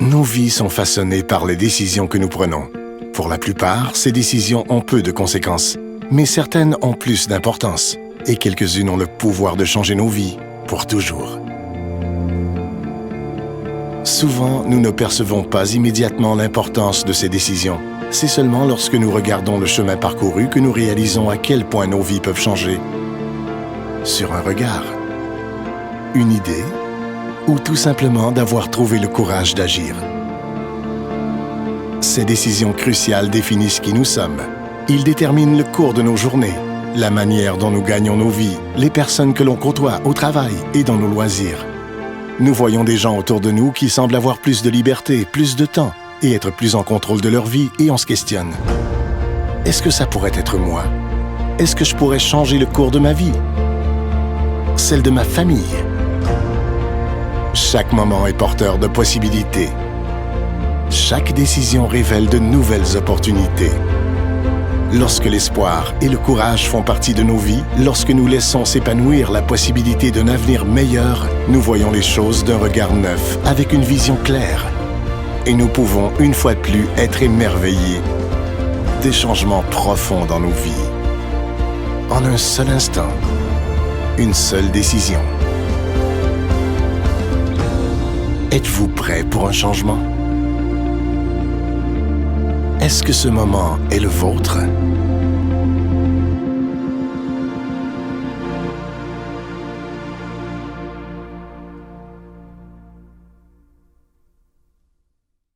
Nos vies sont façonnées par les décisions que nous prenons. Pour la plupart, ces décisions ont peu de conséquences, mais certaines ont plus d'importance, et quelques-unes ont le pouvoir de changer nos vies pour toujours. Souvent, nous ne percevons pas immédiatement l'importance de ces décisions. C'est seulement lorsque nous regardons le chemin parcouru que nous réalisons à quel point nos vies peuvent changer. Sur un regard, une idée, ou tout simplement d'avoir trouvé le courage d'agir. Ces décisions cruciales définissent qui nous sommes. Ils déterminent le cours de nos journées, la manière dont nous gagnons nos vies, les personnes que l'on côtoie au travail et dans nos loisirs. Nous voyons des gens autour de nous qui semblent avoir plus de liberté, plus de temps et être plus en contrôle de leur vie et on se questionne. Est-ce que ça pourrait être moi? Est-ce que je pourrais changer le cours de ma vie? Celle de ma famille? Chaque moment est porteur de possibilités. Chaque décision révèle de nouvelles opportunités. Lorsque l'espoir et le courage font partie de nos vies, lorsque nous laissons s'épanouir la possibilité d'un avenir meilleur, nous voyons les choses d'un regard neuf, avec une vision claire. Et nous pouvons, une fois de plus, être émerveillés des changements profonds dans nos vies. En un seul instant, une seule décision. Êtes-vous prêt pour un changement? Est-ce que ce moment est le vôtre?